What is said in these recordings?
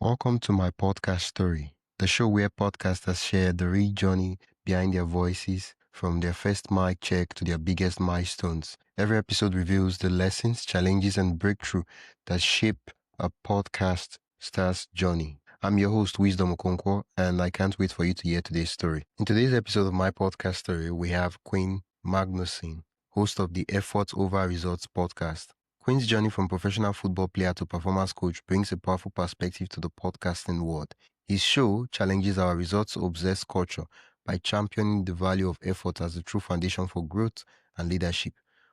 Welcome to my podcast story, the show where podcasters share the real journey behind their voices, from their first mic check to their biggest milestones. Every episode reveals the lessons, challenges, and breakthrough that shape a podcast star's journey. I'm your host, Wisdom Okonkwo, and I can't wait for you to hear today's story. In today's episode of my podcast story, we have Quinn Magnuson, host of the Effort Over Results podcast. Quinn's journey from professional football player to performance coach brings a powerful perspective to the podcasting world. His show challenges our results-obsessed culture by championing the value of effort as the true foundation for growth and leadership.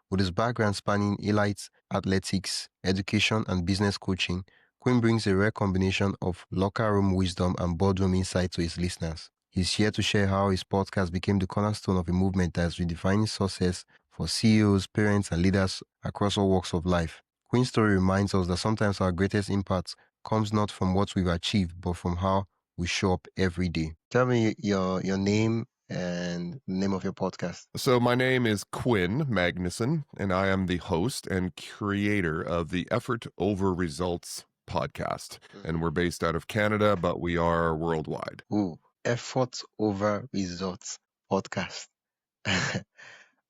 With his background spanning elite athletics, education, and business coaching, Quinn brings a rare combination of locker room wisdom and boardroom insight to his listeners. He's here to share how his podcast became the cornerstone of a movement that is redefining success for CEOs, parents, and leaders across all walks of life. Quinn's story reminds us that sometimes our greatest impact comes not from what we've achieved, but from how we show up every day. Tell me your name and the name of your podcast. So my name is Quinn Magnuson, and I am the host and creator of the Effort Over Results podcast. And we're based out of Canada, but we are worldwide. Ooh, Effort Over Results podcast.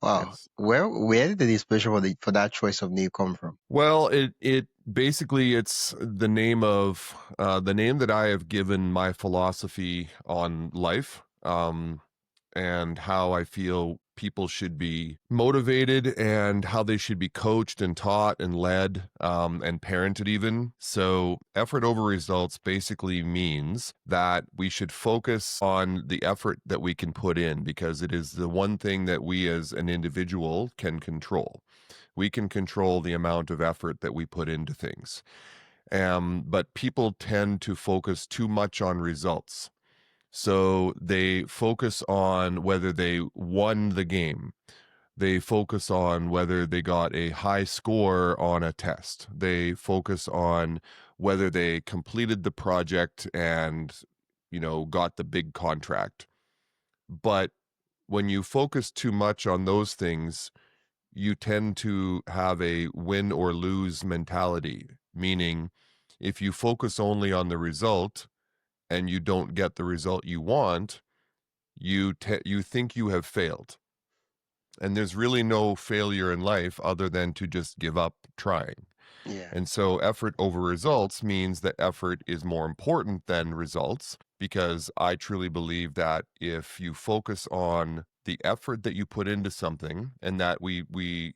Wow. Yes. Where did the inspiration for that choice of name come from? Well, it basically it's the name of the name that I have given my philosophy on life, and how I feel people should be motivated and how they should be coached and taught and led, and parented even. So effort over results basically means that we should focus on the effort that we can put in, because it is the one thing that we as an individual can control. We can control the amount of effort that we put into things. But people tend to focus too much on results. So they focus on whether they won the game. They focus on whether they got a high score on a test. They focus on whether they completed the project and, got the big contract. But when you focus too much on those things, you tend to have a win or lose mentality, meaning if you focus only on the result and you don't get the result you want, you think you have failed. And there's really no failure in life other than to just give up trying. Yeah. And so effort over results means that effort is more important than results, because I truly believe that if you focus on the effort that you put into something, and that we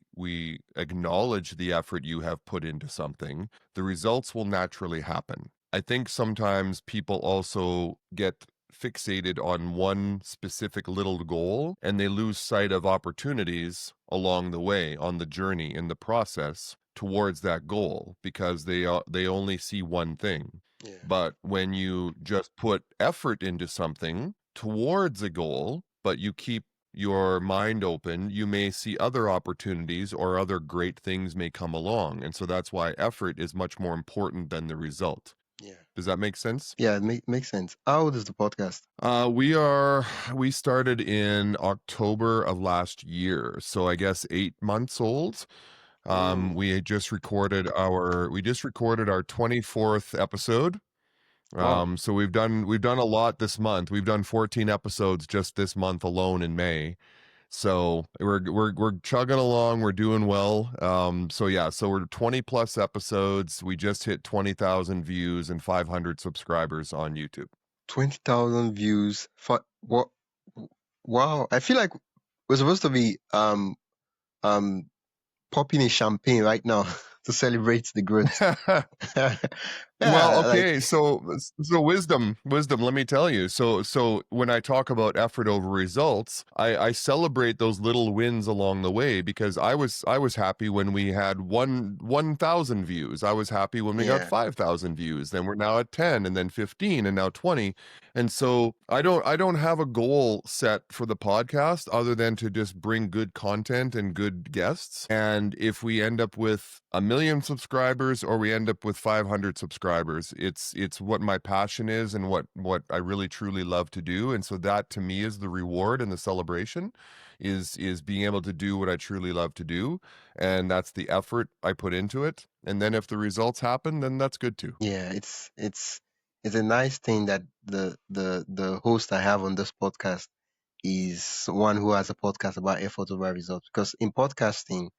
acknowledge the effort you have put into something, the results will naturally happen. I think sometimes people also get fixated on one specific little goal, and they lose sight of opportunities along the way, on the journey, in the process towards that goal, because they only see one thing. Yeah. But when you just put effort into something towards a goal, but you keep your mind open, you may see other opportunities, or other great things may come along. And so that's why effort is much more important than the result. Yeah. Does that make sense? Yeah, it makes sense. How old is the podcast? We started in October of last year, so I guess 8 months old. We just recorded our 24th episode. Wow. So we've done a lot this month. We've done 14 episodes just this month alone in May. So we're chugging along. We're doing well. So we're 20 plus episodes. We just hit 20,000 views and 500 subscribers on YouTube. 20,000 views for what? Wow. I feel like we're supposed to be popping a champagne right now to celebrate the growth. Well, okay, so wisdom, let me tell you. So when I talk about effort over results, I celebrate those little wins along the way, because I was happy when we had 1,000 views. I was happy when we got 5,000 views. Then we're now at 10, and then 15, and now 20. And so I don't have a goal set for the podcast other than to just bring good content and good guests. And if we end up with 1 million subscribers, or we end up with 500 subscribers, it's what my passion is, and what I really truly love to do. And so that, to me, is the reward and the celebration, is being able to do what I truly love to do. And that's the effort I put into it. And then if the results happen, then that's good too. Yeah, it's it's a nice thing that the host I have on this podcast is one who has a podcast about effort over results. Because in podcasting,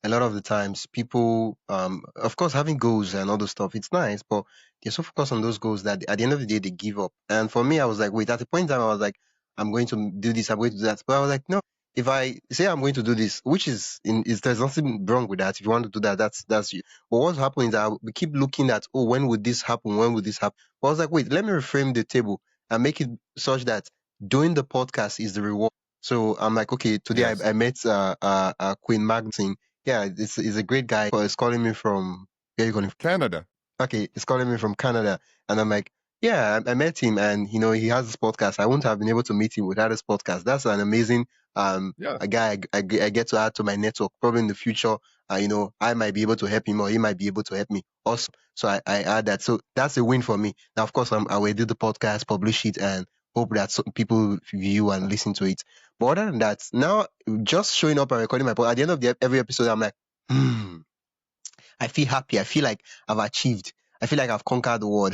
a lot of the times people of course having goals and all those stuff, it's nice, but they're so focused on those goals that at the end of the day they give up. And for me, I was like, wait, at the point in time I was like, I'm going to do this, I'm going to do that. But I was like, no, if I say I'm going to do this, which is there's nothing wrong with that. If you want to do that, that's you. But what's happening is that we keep looking at, oh, when would this happen, when would this happen? But I was like, wait, let me reframe the table and make it such that doing the podcast is the reward. So I'm like, okay, today Yes. I met Quinn Magnuson. Yeah, it's a great guy. But it's calling me from where you calling from? Canada. Okay, it's calling me from Canada, and I'm like, yeah, I met him, and he has this podcast. I wouldn't have been able to meet him without this podcast. That's an amazing Yeah. a guy I get to add to my network. Probably in the future, I might be able to help him, or he might be able to help me also. So I add that. So that's a win for me. Now, of course, I will do the podcast, publish it, and hope that people view and listen to it. But other than that, now just showing up and recording my podcast, at the end of every episode, I'm like, I feel happy. I feel like I've achieved. I feel like I've conquered the world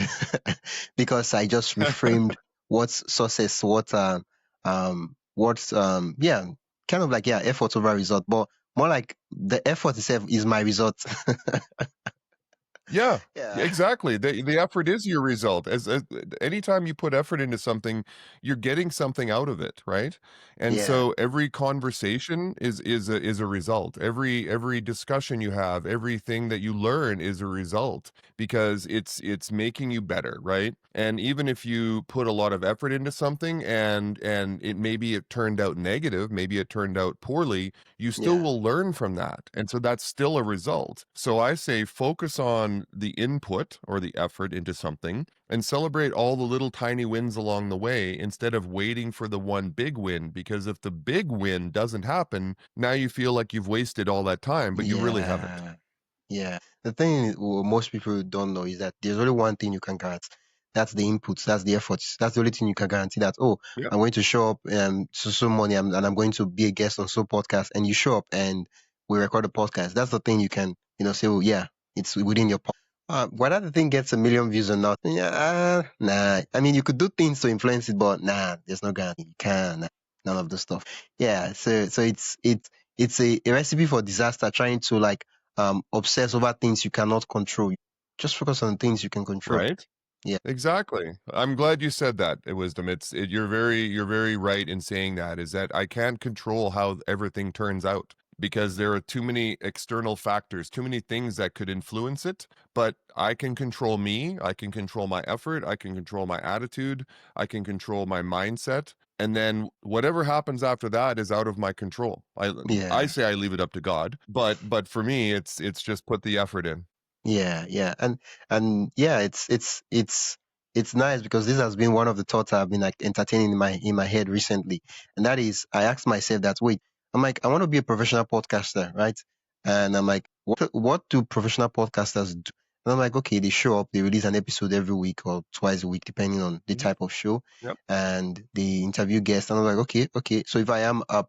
because I just reframed what's success, yeah, kind of like, yeah, effort over result, but more like the effort itself is my result. Yeah, Yeah, exactly. The effort is your result. As anytime you put effort into something, you're getting something out of it, right? And yeah, so every conversation is a result. Every discussion you have, everything that you learn is a result because it's making you better, right? And even if you put a lot of effort into something and it turned out negative, maybe it turned out poorly, you still yeah, will learn from that. And so that's still a result. So I say focus on the input or the effort into something and celebrate all the little tiny wins along the way instead of waiting for the one big win. Because if the big win doesn't happen, now you feel like you've wasted all that time, but you really haven't. yeah. Yeah. The thing most people don't know is that there's only one thing you can guarantee. That's the inputs. That's the efforts. That's the only thing you can guarantee that, oh, Yeah. I'm going to show up so money and I'm going to be a guest on so podcast, and you show up and we record a podcast. That's the thing you can, say, oh yeah, it's within your whether the thing gets a million views or not, yeah, nah. I mean, you could do things to influence it, but nah, there's no guarantee. You can't. Nah, none of the stuff. Yeah. So it's a recipe for disaster trying to like obsess over things you cannot control. Just focus on things you can control. Right? Yeah. Exactly. I'm glad you said that, Wisdom. You're very right in saying that, is that I can't control how everything turns out because there are too many external factors, too many things that could influence it, but I can control me, I can control my effort, I can control my attitude, I can control my mindset, and then whatever happens after that is out of my control. I Yeah. say I leave it up to God, but for me it's just put the effort in. Yeah. And yeah, it's nice because this has been one of the thoughts I've been like entertaining in my head recently. And that is, I asked myself that, wait, I'm like, I want to be a professional podcaster, right? And I'm like, what do professional podcasters do? And I'm like, okay, they show up, they release an episode every week or twice a week, depending on the Mhm. type of show, Yep. and they interview guests. And I'm like, okay. So if I am a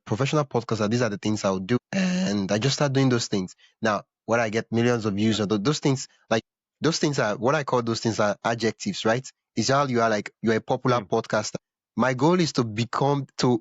professional podcaster, these are the things I would do. And I just start doing those things. Now, when I get millions of views, or those things, like those things are what I call those things are adjectives, right? It's how you are like you're a popular Mm. podcaster. My goal is to become to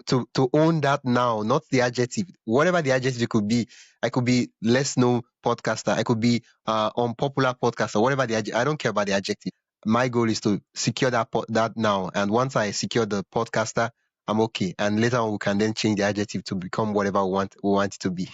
own that now, not the adjective. Whatever the adjective could be, I could be less known podcaster, I could be unpopular podcaster, whatever I don't care about the adjective. My goal is to secure that now, and once I secure the podcaster, I'm okay. And later on, we can then change the adjective to become whatever we want it to be.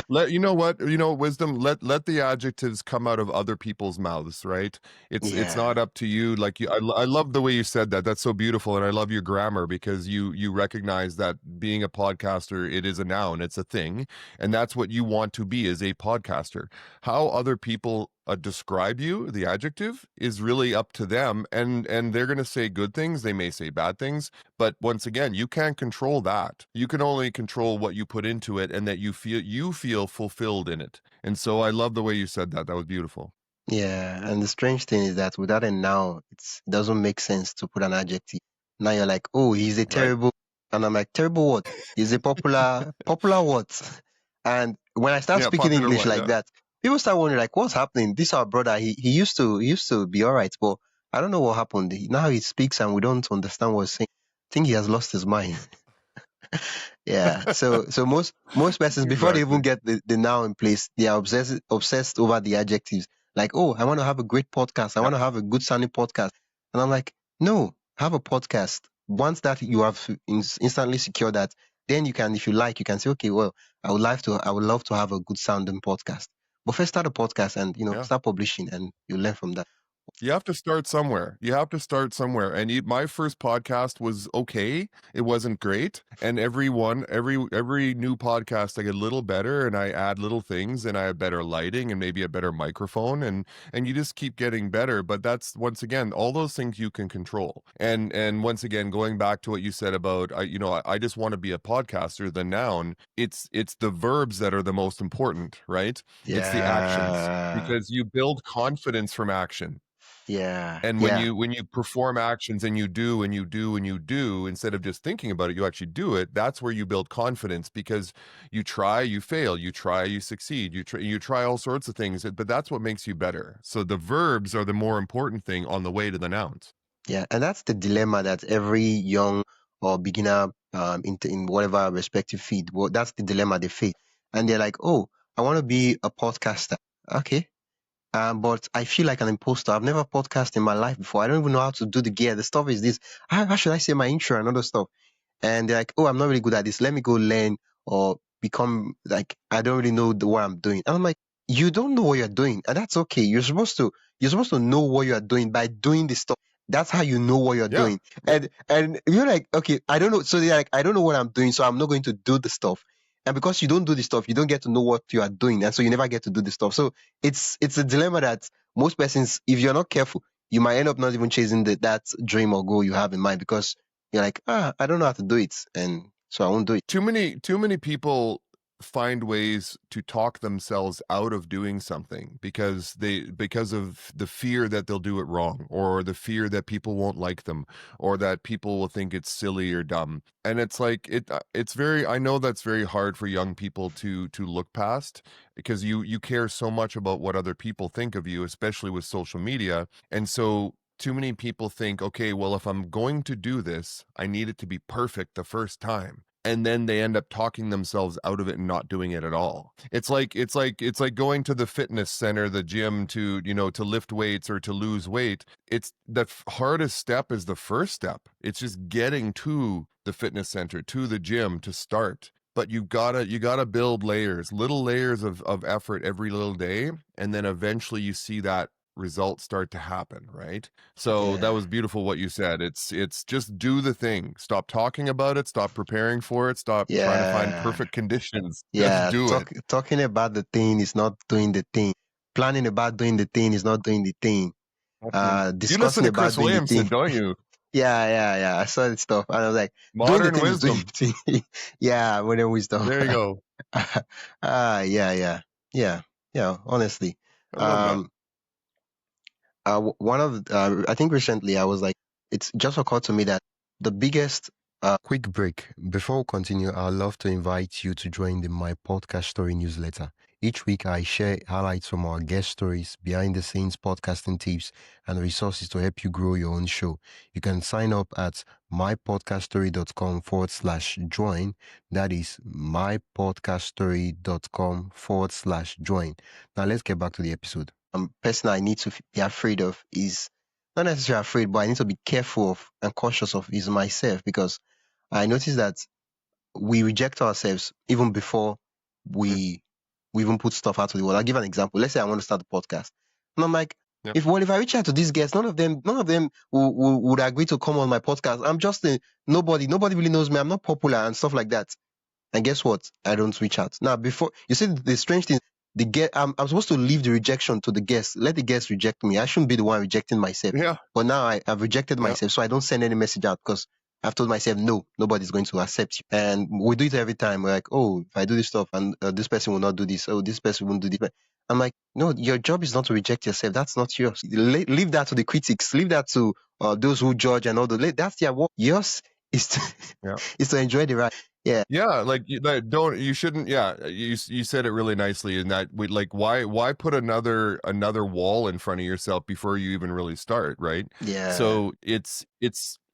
Let Wisdom, let the adjectives come out of other people's mouths, right? It's Yeah, not up to you. Like I love the way you said that. That's so beautiful, and I love your grammar because you recognize that being a podcaster, it is a noun, it's a thing, and that's what you want to be as a podcaster. How other people describe you, the adjective, is really up to them, and they're going to say good things, they may say bad things, but once again, you can't control that. You can only control what you put into it and that you feel fulfilled in it. And so I love the way you said that. That was beautiful. yeah. And the strange thing is that without a noun, it doesn't make sense to put an adjective. Now you're like, oh, he's a Right? terrible, and I'm like, terrible what? He's a popular what? And when I start Yeah, speaking popular English what? like Yeah. that, people start wondering like, what's happening? This our brother, he used to be all right, but I don't know what happened. Now he speaks and we don't understand what he's saying. I think he has lost his mind. Yeah. So most persons before they even Exactly. get the noun in place, they are obsessed over the adjectives. Like, oh, I want to have a great podcast. I Yep. want to have a good sounding podcast. And I'm like, no, have a podcast. Once that you have instantly secured that, then you can, if you like, you can say, okay, well, I would love to have a good sounding podcast. But first start a podcast and Yeah. start publishing, and you learn from that. You have to start somewhere. You have to start somewhere. And my first podcast was okay. It wasn't great. And every new podcast, I get a little better, and I add little things, and I have better lighting and maybe a better microphone, and you just keep getting better. But that's, once again, all those things you can control. And once again, going back to what you said about, I just want to be a podcaster. The noun, it's the verbs that are the most important, right? It's the actions, Yeah. because you build confidence from action. Yeah. And when Yeah. you perform actions, and you do and you do and you do, instead of just thinking about it, you actually do it. That's where you build confidence, because you try, you fail, you try, you succeed, you try all sorts of things, but that's what makes you better. So the verbs are the more important thing on the way to the nouns. Yeah, and that's the dilemma that every young or beginner in whatever respective field, well, that's the dilemma they face. And they're like, oh, I want to be a podcaster. Okay. But I feel like an imposter. I've never podcasted in my life before. I don't even know how to do the gear. The stuff is this. How should I say my intro and other stuff? And they're like, oh, I'm not really good at this. Let me go learn or become like, I don't really know what I'm doing. And I'm like, you don't know what you're doing. And that's okay. You're supposed to know what you're doing by doing this stuff. That's how you know what you're Yeah. doing. And you're like, okay, I don't know. So they're like, I don't know what I'm doing, so I'm not going to do the stuff. And because you don't do the stuff, you don't get to know what you are doing. And so you never get to do the stuff. So it's a dilemma that most persons, if you're not careful, you might end up not even chasing that dream or goal you have in mind, because you're like, I don't know how to do it, and so I won't do it. Too many people find ways to talk themselves out of doing something, because of the fear that they'll do it wrong, or the fear that people won't like them, or that people will think it's silly or dumb. And it's like, it's very, I know that's very hard for young people to look past, because you care so much about what other people think of you, especially with social media. And so too many people think, okay, well, if I'm going to do this, I need it to be perfect the first time. And then they end up talking themselves out of it and not doing it at all. It's like going to the fitness center, the gym, to lift weights or to lose weight. It's the hardest step is the first step. It's just getting to the fitness center, to the gym, to start. But you gotta build little layers of effort every little day, and then eventually you see that results start to happen, right? So that Yeah, was beautiful what you said. It's just do the thing. Stop talking about it, stop preparing for it, stop trying to find yeah, perfect conditions. Just yeah. do it. Talking about the thing is not doing the thing. Planning about doing the thing is not doing the thing. You listen Discussing to about Chris doing the thing. Williamson, don't you? Yeah. I saw that stuff, and I was like, doing the Modern thing is doing wisdom. the thing. Yeah, modern wisdom. There you go. Yeah. Honestly, I love that. um, one of I think recently I was like, it's just occurred to me that the biggest quick break. Before we continue, I'd love to invite you to join the My Podcast Story newsletter. Each week, I share highlights from our guest stories, behind the scenes podcasting tips, and resources to help you grow your own show. You can sign up at mypodcaststory.com/join. That is mypodcaststory.com/join. Now, let's get back to the episode. Person I need to be afraid of is not necessarily afraid, but I need to be careful of and cautious of is myself, because I noticed that we reject ourselves even before Mm, we even put stuff out to the world. I'll give an example. Let's say I want to start a podcast, and I'm like, yep. if I reach out to these guests, none of them would agree to come on my podcast. I'm just a nobody. Nobody really knows me. I'm not popular and stuff like that. And guess what? I don't reach out. Now, before you see the strange thing, I'm supposed to leave the rejection to the guests. Let the guests reject me. I shouldn't be the one rejecting myself. Yeah. But now I've rejected Yeah. myself, so I don't send any message out, because I've told myself, no, nobody's going to accept you. And we do it every time. We're like, oh, if I do this stuff and this person will not do this, oh, this person won't do this. I'm like, no, your job is not to reject yourself. That's not yours. Leave that to the critics. Leave that to those who judge and all the. That's their work. Yours is to, Yeah. is to enjoy the ride. Yeah, like you shouldn't. Yeah, you said it really nicely in that we like why put another wall in front of yourself before you even really start, right? Yeah. So it's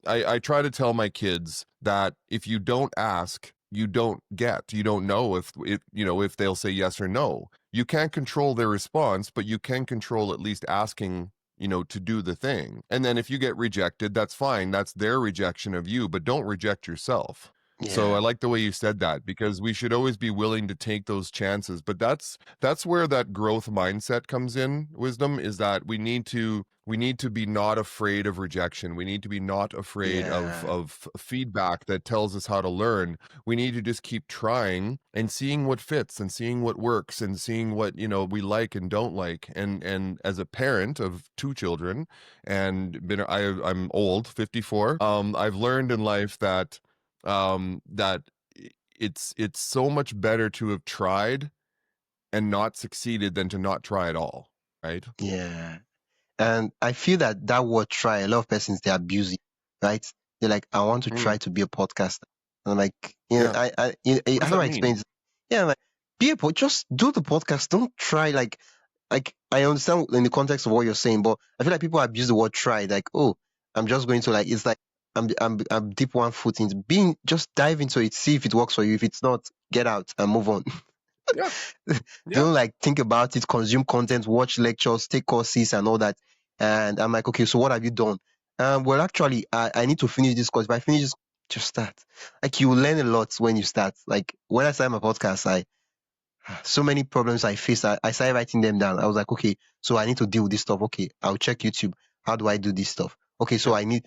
I try to tell my kids that if you don't ask, you don't get. You don't know if you know if they'll say yes or no. You can't control their response, but you can control at least asking, to do the thing. And then if you get rejected, that's fine. That's their rejection of you, but don't reject yourself. So I Yeah. like the way you said that because we should always be willing to take those chances. But that's where that growth mindset comes in. Wisdom is that we need to be not afraid of rejection. We need to be not afraid of Yeah. feedback that tells us how to learn. We need to just keep trying and seeing what fits and seeing what works and seeing what, we like and don't like. And as a parent of two children and I'm old, 54, I've learned in life that it's so much better to have tried and not succeeded than to not try at all, right? Yeah. And I feel that that word try, a lot of persons, they abuse it, right? They're like, I want to try Mm, to be a podcaster. And I'm like, yeah. What does how do that I mean? explain this? Yeah, I'm like, just do the podcast. Don't try like I understand in the context of what you're saying, but I feel like people abuse the word try, like, oh, I'm just going to like, it's like I'm deep one foot into being, just dive into it, see if it works for you. If it's not, get out and move on. Yeah. Yeah. Don't like think about it, consume content, watch lectures, take courses and all that. And I'm like, okay, so what have you done? Well, actually, I need to finish this course. If I finish this, just start. Like you learn a lot when you start. Like when I started my podcast, so many problems I faced. I started writing them down. I was like, okay, so I need to deal with this stuff. Okay, I'll check YouTube. How do I do this stuff? Okay, so Yeah.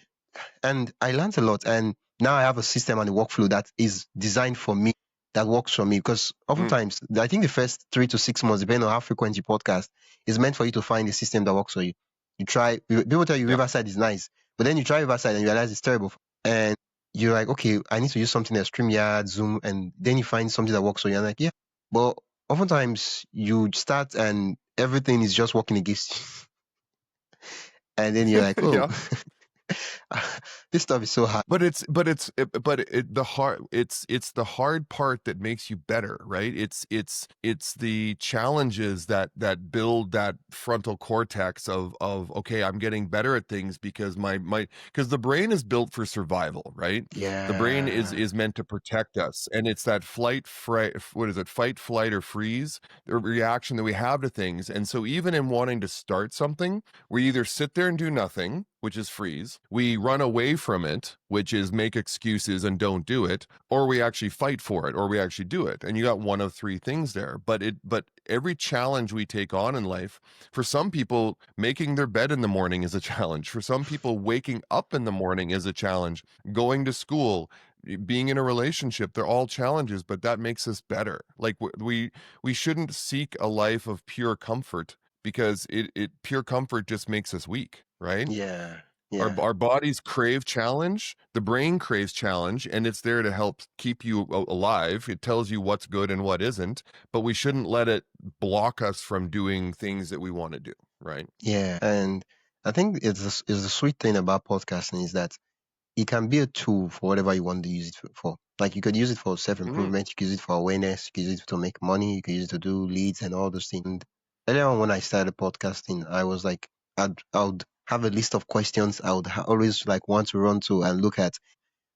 and I learned a lot. And now I have a system and a workflow that is designed for me, that works for me. Because Mm, oftentimes, I think the first 3 to 6 months, depending on how frequent you podcast, is meant for you to find a system that works for you. You try, people tell you yeah. Riverside is nice, but then you try Riverside and you realize it's terrible. And you're like, okay, I need to use something like StreamYard, Zoom, and then you find something that works for you. And like, yeah. But oftentimes you start and everything is just working against you. And then you're like, oh, Yeah. this stuff is so hard. It's the hard part that makes you better, right? It's the challenges that build that frontal cortex of okay, I'm getting better at things because because the brain is built for survival, right? The brain Yeah. is meant to protect us, and it's that what is it, fight, flight, or freeze, the reaction that we have to things. And so even in wanting to start something, we either sit there and do nothing, which is freeze, we run away from it, which is make excuses and don't do it, or we actually fight for it, or we actually do it. And you got one of three things there. But every challenge we take on in life, for some people, making their bed in the morning is a challenge. For some people, waking up in the morning is a challenge. Going to school, being in a relationship, they're all challenges, but that makes us better. Like we shouldn't seek a life of pure comfort because it pure comfort just makes us weak, right? Yeah. Our Yeah. our bodies crave challenge, the brain craves challenge, and it's there to help keep you alive. It tells you what's good and what isn't, but we shouldn't let it block us from doing things that we want to do, right? Yeah. And I think it's the sweet thing about podcasting is that it can be a tool for whatever you want to use it for. Like you could use it for Hmm. self-improvement, you could use it for awareness, you could use it to make money, you could use it to do leads and all those things. And earlier on when I started podcasting, I was like, I would have a list of questions I would always like want to run to and look at.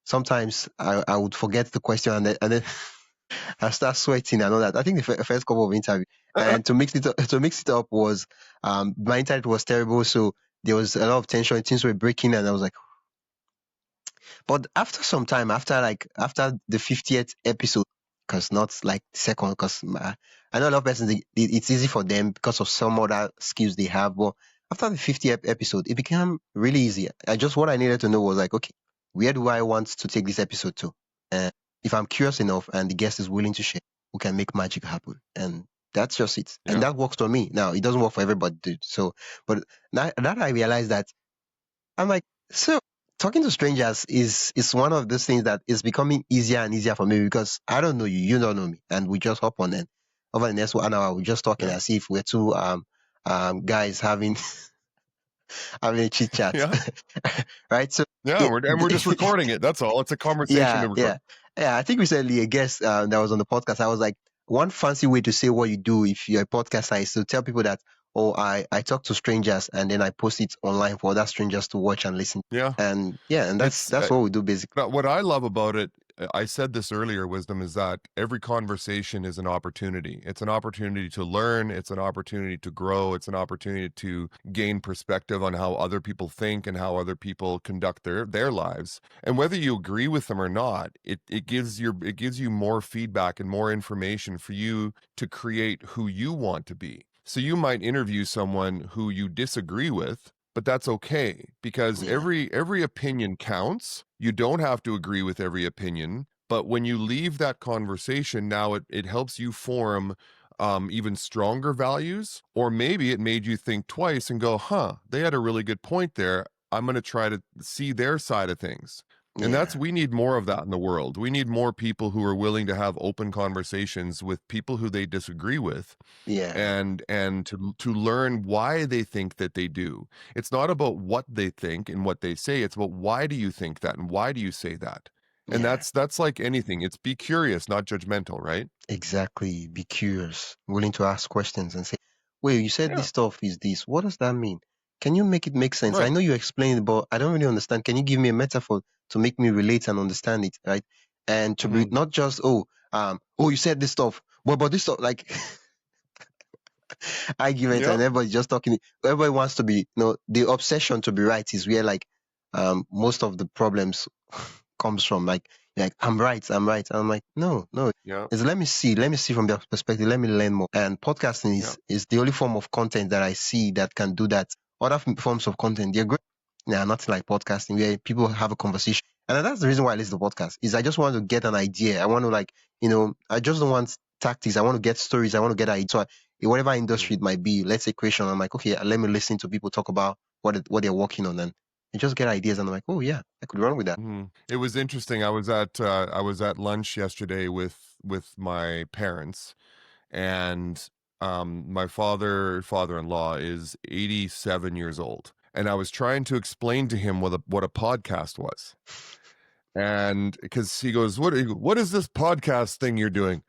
Sometimes I would forget the question and then I start sweating and all that. I think the first couple of interview, and to mix it up was my internet was terrible, so there was a lot of tension. Things were breaking, and I was like, but after some time, after the 50th episode, because not like the second, because I know a lot of persons it's easy for them because of some other skills they have, but after the 50th episode, it became really easy. What I needed to know was like, okay, where do I want to take this episode to? And if I'm curious enough and the guest is willing to share, we can make magic happen. And that's just it. And Yeah. that works for me. Now it doesn't work for everybody, dude. So, but that I realized that I'm like, so talking to strangers is one of those things that is becoming easier and easier for me because I don't know you, you don't know me, and we just hop on and over the next 1 hour we're just talking Yeah. as if we're two guys having having a chit chat, Yeah. right? So Yeah. it, We're just recording it. That's all. It's a conversation yeah, to record. yeah. Yeah, I think recently a guest that was on the podcast, I was like, one fancy way to say what you do if you're a podcaster is to tell people that, oh, I talk to strangers and then I post it online for other strangers to watch and listen. Yeah. And yeah, and It's that's what we do basically. But what I love about it, I said this earlier, Wisdom, is that every conversation is an opportunity. It's an opportunity to learn. It's an opportunity to grow. It's an opportunity to gain perspective on how other people think and how other people conduct their lives. And whether you agree with them or not, it gives you more feedback and more information for you to create who you want to be. So you might interview someone who you disagree with, but that's okay because Yeah, every opinion counts. You don't have to agree with every opinion, but when you leave that conversation, now it helps you form even stronger values, or maybe it made you think twice and go, huh, they had a really good point there. I'm going to try to see their side of things. And yeah, we need more of that in the world. We need more people who are willing to have open conversations with people who they disagree with, yeah, and to learn why they think that they do. It's not about what they think and what they say. It's about why do you think that and why do you say that? And yeah. that's like anything. It's be curious, not judgmental, right? Exactly. Be curious, willing to ask questions and say, wait, you said Yeah, this stuff is this. What does that mean? Can you make it make sense? I right. know you explained it, but I don't really understand. Can you give me a metaphor to make me relate and understand it, right? And to be Hmm. not just, you said this stuff, but this stuff, like arguments and Yep. everybody just talking. Everybody wants to be, the obsession to be right is where like most of the problems comes from. Like I'm right, I'm right. I'm like, no. Yep. It's let me see from their perspective, let me learn more. And podcasting Yep. is the only form of content that I see that can do that. Other forms of content, they're great. Yeah, nothing like podcasting where people have a conversation. And that's the reason why I listen to podcast is I just want to get an idea. I want to like, I just don't want tactics. I want to get stories. I want to get ideas. So in whatever industry it Mhm. might be, let's say creation, I'm like, okay, let me listen to people talk about what they're working on and just get ideas. And I'm like, oh yeah, I could run with that. It was interesting. I was at lunch yesterday with my parents, and my father-in-law is 87 years old, and I was trying to explain to him what a podcast was. And because he goes, what is this podcast thing you're doing?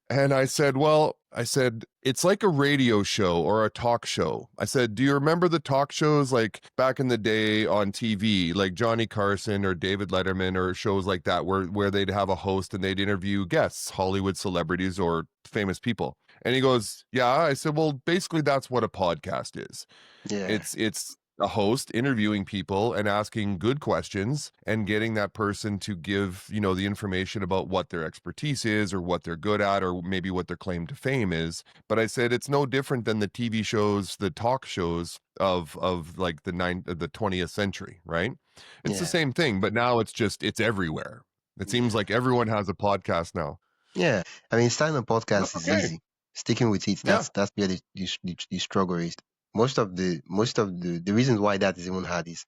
And I said, well, it's like a radio show or a talk show. I said, do you remember the talk shows like back in the day on TV, like Johnny Carson or David Letterman or shows like that, where they'd have a host and they'd interview guests, Hollywood celebrities or famous people? And he goes, yeah. I said, well, basically that's what a podcast is. Yeah, It's a host interviewing people and asking good questions and getting that person to give, the information about what their expertise is or what they're good at or maybe what their claim to fame is. But I said it's no different than the TV shows, the talk shows of like the 20th century, right? It's the yeah, same thing, but now it's everywhere. It seems yeah, like everyone has a podcast now. yeah. I mean, starting a That's podcast is okay. easy. Sticking with it, Yeah. that's where the struggle is. Most of the reasons why that is even hard is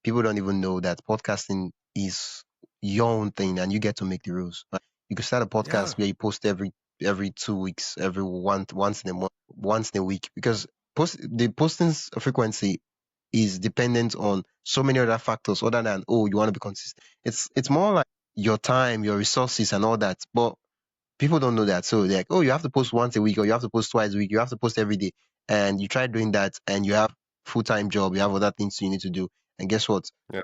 people don't even know that podcasting is your own thing and you get to make the rules. Like, you could start a Yeah. podcast where you post every 2 weeks, every once in a month, once in a week, because the posting frequency is dependent on so many other factors other than you want to be consistent. It's more like your time, your resources, and all that. But people don't know that, so they're like, you have to post once a week, or you have to post twice a week, you have to post every day, and you try doing that, and you have full-time job, you have other things you need to do, and guess what? Yeah.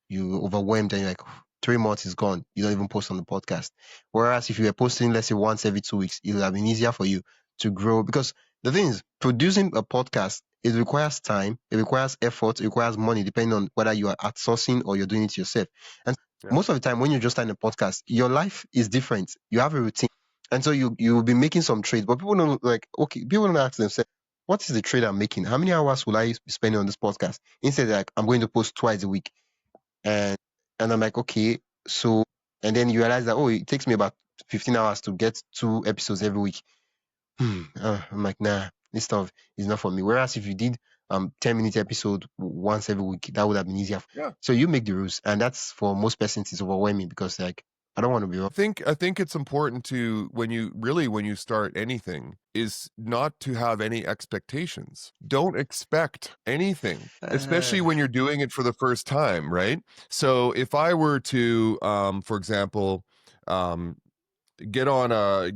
You overwhelmed and you're like 3 months is gone. You don't even post on the podcast. Whereas if you were posting, let's say once every 2 weeks, it would have been easier for you to grow. Because the thing is, producing a podcast, it requires time, it requires effort, it requires money, depending on whether you are outsourcing or you're doing it yourself. And Yeah. most of the time, when you're just starting a podcast, your life is different. You have a routine. And so you will be making some trades, but people don't like, okay, people don't ask themselves, what is the trade I'm making? How many hours will I be spending on this podcast? Instead, like, I'm going to post twice a week and I'm like, okay, so and then you realize that it takes me about 15 hours to get 2 episodes every week. I'm like, nah, this stuff is not for me. Whereas if you did 10-minute episode once every week, that would have been easier. Yeah. So you make the rules, and that's for most persons is overwhelming because like I don't want to be wrong. I think it's important to when you start anything is not to have any expectations. Don't expect anything, especially Uh, when you're doing it for the first time, right? So if I were to, for example, get on a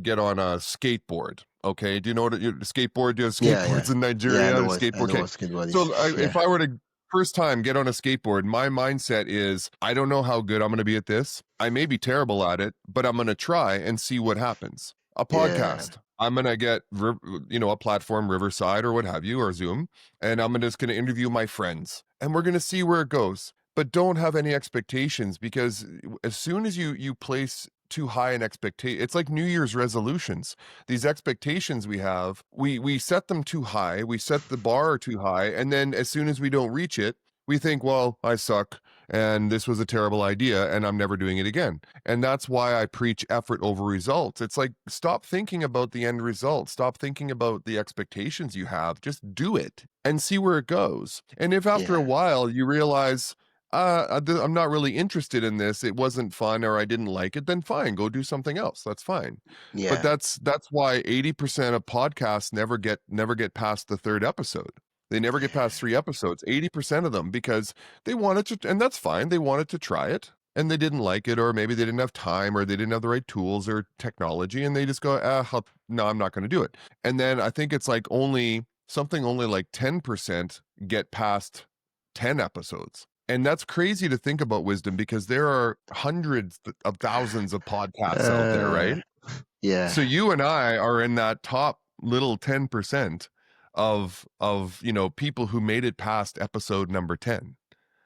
skateboard. Okay, do you know what skateboard? Do you have Yeah, skateboards in I Nigeria? know A what skateboard. Okay, skateboard is. so if Yeah, I were to first time get on a skateboard, my mindset is I don't know how good I'm going to be at this. I may be terrible at it, but I'm going to try and see what happens. A yeah, podcast. I'm going to get a platform, Riverside or what have you, or Zoom, and I'm just going to interview my friends, and we're going to see where it goes. But don't have any expectations, because as soon as you place too high an expectation, it's like New Year's resolutions. These expectations we have, we set them too high, we set the bar too high, and then as soon as we don't reach it, we think, well, I suck and this was a terrible idea and I'm never doing it again. And that's why I preach effort over results. It's like, stop thinking about the end result, stop thinking about the expectations you have, just do it and see where it goes. And if after a yeah, while you realize, I'm not really interested in this, it wasn't fun, or I didn't like it, then fine, go do something else. That's fine. But yeah, that's why 80% of podcasts never get past the third episode. They never get past 3 episodes, 80% of them, because they wanted to, and that's fine, they wanted to try it and they didn't like it, or maybe they didn't have time, or they didn't have the right tools or technology, and they just go, no, I'm not going to do it. And then I think it's like only like 10% get past 10 episodes. And that's crazy to think about, Wisdom, because there are hundreds of thousands of podcasts out there, right? yeah, So you and I are in that top little 10% of people who made it past episode number 10.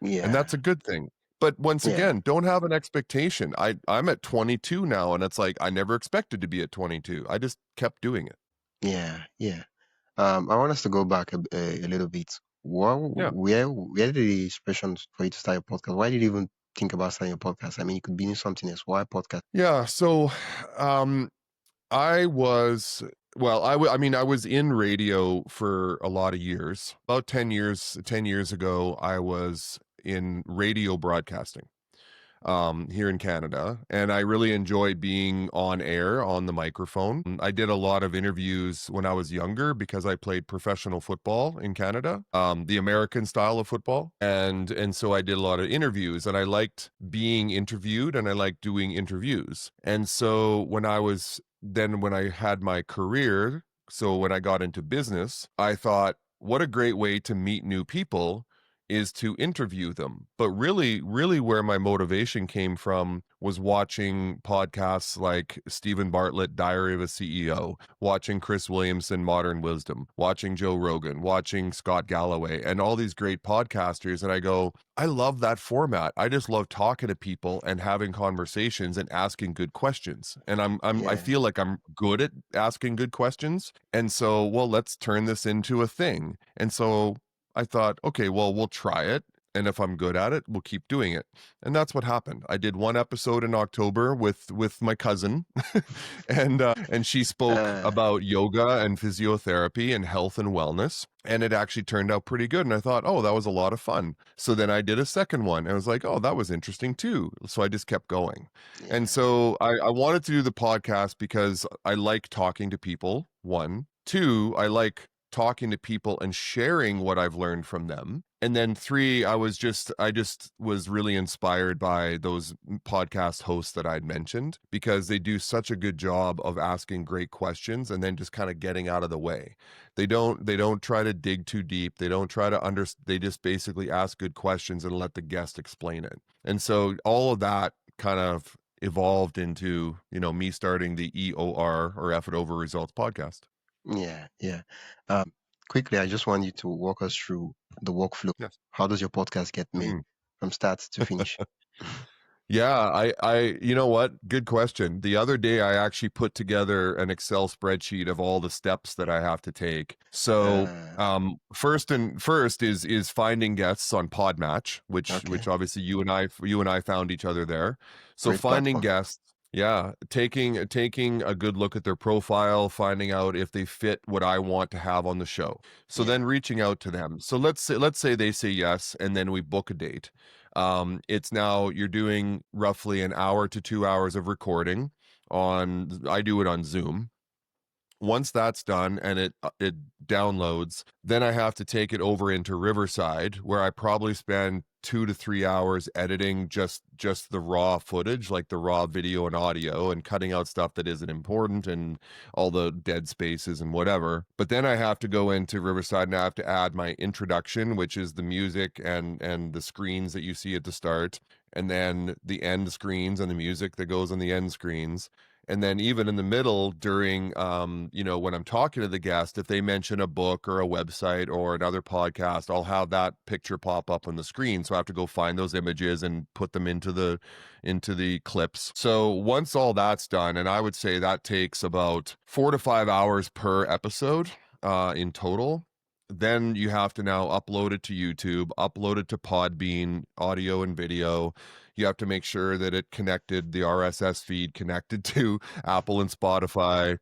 And yeah, that's a good thing. But once yeah, again, don't have an expectation. I'm at 22 now, and it's like I never expected to be at 22. I just kept doing it. yeah, yeah. I want us to go back a little bit. Yeah. Where did the inspiration for you to start your podcast? Why did you even think about starting your podcast? I mean, you could be doing something else. Why podcast? Yeah, so I was I mean, I was in radio for a lot of years. About 10 years ago, I was in radio broadcasting here in Canada, and I really enjoyed being on air on the microphone. I did a lot of interviews when I was younger because I played professional football in Canada, the American style of football, and so I did a lot of interviews, and I liked being interviewed, and I liked doing interviews. And so when I had my career, so when I got into business, I thought, what a great way to meet new people is to interview them. But really, really where my motivation came from was watching podcasts like Stephen Bartlett, Diary of a CEO, watching Chris Williamson, Modern Wisdom, watching Joe Rogan, watching Scott Galloway, and all these great podcasters. And I go, I love that format. I just love talking to people and having conversations and asking good questions. And I Yeah, feel like I'm good at asking good questions. And so, well, let's turn this into a thing. And so I thought, okay, well, we'll try it. And if I'm good at it, we'll keep doing it. And that's what happened. I did one episode in October with my cousin, and she spoke uh, about yoga and physiotherapy and health and wellness. And it actually turned out pretty good. And I thought, oh, that was a lot of fun. So then I did a second one, and I was like, oh, that was interesting too. So I just kept going. And yeah, so I wanted to do the podcast because I like talking to people, one. Two, I like talking to people and sharing what I've learned from them. And then three, I just was really inspired by those podcast hosts that I'd mentioned, because they do such a good job of asking great questions and then just kind of getting out of the way. They don't try to dig too deep. They don't try to they just basically ask good questions and let the guest explain it. And so all of that kind of evolved into, me starting the EOR, or F It Over Results podcast. yeah, yeah. Quickly, I just want you to walk us through the workflow. Yes. How does your podcast get made Mm. from start to finish? Yeah, you know what? Good question. The other day, I actually put together an Excel spreadsheet of all the steps that I have to take. So, Uh, first is finding guests on Podmatch, which okay, obviously you and I found each other there. So great finding platform. guests, yeah, taking a good look at their profile, finding out if they fit what I want to have on the show. So Yeah, then reaching out to them. So let's say they say yes, and then we book a date. It's now you're doing roughly an hour to 2 hours of recording I do it on Zoom. Once that's done and it downloads, then I have to take it over into Riverside, where I probably spend 2 to 3 hours editing just the raw footage, like the raw video and audio, and cutting out stuff that isn't important and all the dead spaces and whatever. But then I have to go into Riverside and I have to add my introduction, which is the music and the screens that you see at the start, and then the end screens and the music that goes on the end screens. And then even in the middle during when I'm talking to the guest, if they mention a book or a website or another podcast, I'll have that picture pop up on the screen. So I have to go find those images and put them into the clips. So once all that's done, and I would say that takes about 4 to 5 hours per episode in total. Then you have to now upload it to YouTube, upload it to Podbean, audio and video. You have to make sure that it connected, the RSS feed connected to Apple and Spotify.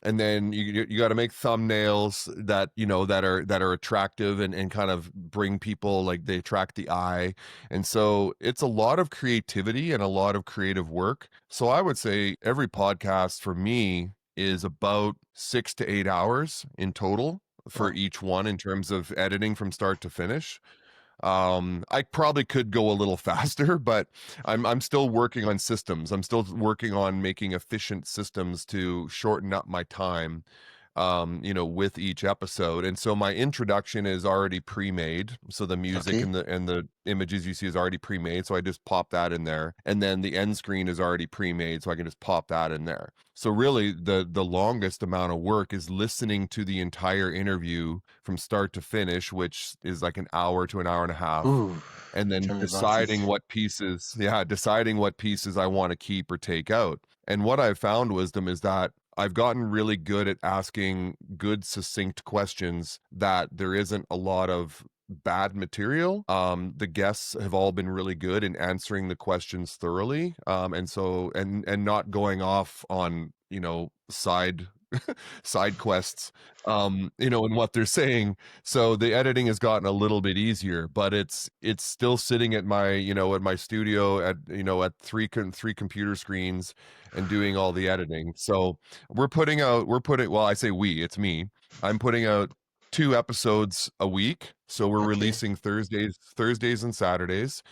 And then you got to make thumbnails that that are attractive and kind of bring people, like they attract the eye. And so it's a lot of creativity and a lot of creative work. So I would say every podcast for me is about 6 to 8 hours in total for each one in terms of editing from start to finish. I probably could go a little faster, but I'm still working on systems. I'm still working on making efficient systems to shorten up my time, with each episode. And so my introduction is already pre-made. So the music Okay. and the images you see is already pre-made. So I just pop that in there. And then the end screen is already pre-made. So I can just pop that in there. So really the longest amount of work is listening to the entire interview from start to finish, which is like an hour to an hour and a half. Ooh, And then tell me about it. deciding what pieces I want to keep or take out. And what I've found, Wisdom, is that I've gotten really good at asking good, succinct questions that there isn't a lot of bad material. The guests have all been really good in answering the questions thoroughly. And not going off on, side quests, in what they're saying. So the editing has gotten a little bit easier, but it's still sitting at my, at my studio at three computer screens and doing all the editing. So well, I say we, it's me. I'm putting out 2 episodes a week. So we're Okay. releasing Thursdays and Saturdays.